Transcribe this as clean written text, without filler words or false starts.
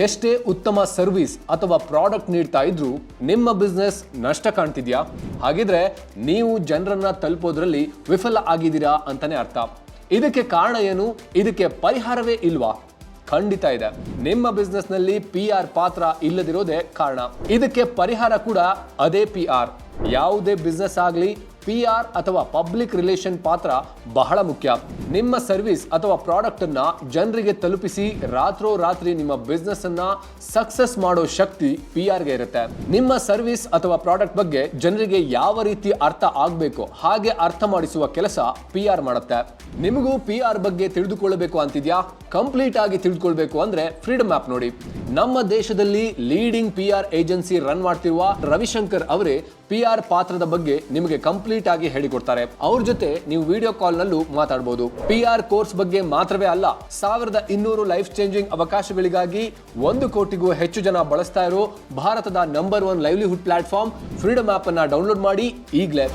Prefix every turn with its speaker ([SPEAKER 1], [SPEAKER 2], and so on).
[SPEAKER 1] ಎಷ್ಟೇ ಉತ್ತಮ ಸರ್ವಿಸ್ ಅಥವಾ ಪ್ರಾಡಕ್ಟ್ ನೀಡ್ತಾ ಇದ್ರೂ ನಿಮ್ಮ ಬಿಸ್ನೆಸ್ ನಷ್ಟ ಕಾಣ್ತಿದ್ಯಾ? ಹಾಗಿದ್ರೆ ನೀವು ಜನರನ್ನ ತಲುಪೋದ್ರಲ್ಲಿ ವಿಫಲ ಆಗಿದ್ದೀರಾ ಅಂತಾನೆ ಅರ್ಥ. ಇದಕ್ಕೆ ಕಾರಣ ಏನು? ಇದಕ್ಕೆ ಪರಿಹಾರವೇ ಇಲ್ವಾ? ಖಂಡಿತ ಇದೆ. ನಿಮ್ಮ ಬಿಸ್ನೆಸ್ ನಲ್ಲಿ PR ಪಾತ್ರ ಇಲ್ಲದಿರೋದೇ ಕಾರಣ. ಇದಕ್ಕೆ ಪರಿಹಾರ ಕೂಡ ಅದೇ PR. ಯಾವುದೇ ಬಿಸ್ನೆಸ್ ಆಗಲಿ PR ಅಥವಾ ಪಬ್ಲಿಕ್ ರಿಲೇಷನ್ ಪಾತ್ರ ಬಹಳ ಮುಖ್ಯ. ನಿಮ್ಮ ಸರ್ವಿಸ್ ಅಥವಾ ಪ್ರಾಡಕ್ಟ್ ಅನ್ನ ಜನರಿಗೆ ತಲುಪಿಸಿ ರಾತ್ರೋರಾತ್ರಿ ನಿಮ್ಮ ಬಿಸ್ನೆಸ್ ಅನ್ನ ಸಕ್ಸಸ್ ಮಾಡೋ ಶಕ್ತಿ PR ಗೆ ಇರುತ್ತೆ. ನಿಮ್ಮ ಸರ್ವಿಸ್ ಅಥವಾ ಪ್ರಾಡಕ್ಟ್ ಬಗ್ಗೆ ಜನರಿಗೆ ಯಾವ ರೀತಿ ಅರ್ಥ ಆಗ್ಬೇಕು ಹಾಗೆ ಅರ್ಥ ಮಾಡಿಸುವ ಕೆಲಸ PR ಮಾಡುತ್ತೆ. ನಿಮಗೂ PR ಬಗ್ಗೆ ತಿಳಿದುಕೊಳ್ಳಬೇಕು ಅಂತಿದ್ಯಾ? ಕಂಪ್ಲೀಟ್ ಆಗಿ ತಿಳಿದುಕೊಳ್ಬೇಕು ಅಂದ್ರೆ ಫ್ರೀಡಮ್ ಆಪ್ ನೋಡಿ. ನಮ್ಮ ದೇಶದಲ್ಲಿ ಲೀಡಿಂಗ್ PR ಏಜೆನ್ಸಿ ರನ್ ಮಾಡ್ತಿರುವ ರವಿಶಂಕರ್ ಅವರೇ PR ಪಾತ್ರದ ಬಗ್ಗೆ ನಿಮಗೆ ಕಂಪ್ಲೀಟ್ ಆಗಿ ಹೇಳಿಕೊಡ್ತಾರೆ. ಅವ್ರ ಜೊತೆ ನೀವು ವಿಡಿಯೋ ಕಾಲ್ ನಲ್ಲೂ ಮಾತಾಡಬಹುದು. PR ಕೋರ್ಸ್ ಬಗ್ಗೆ ಮಾತ್ರವೇ ಅಲ್ಲ, 1200 ಲೈಫ್ ಚೇಂಜಿಂಗ್ ಅವಕಾಶಗಳಿಗಾಗಿ 1 ಕೋಟಿಗೂ ಹೆಚ್ಚು ಜನ ಬಳಸ್ತಾ ಇರೋ ಭಾರತದ number 1 livelihood platform Freedom app ಅನ್ನ ಡೌನ್ಲೋಡ್ ಮಾಡಿ ಈಗಲೇ.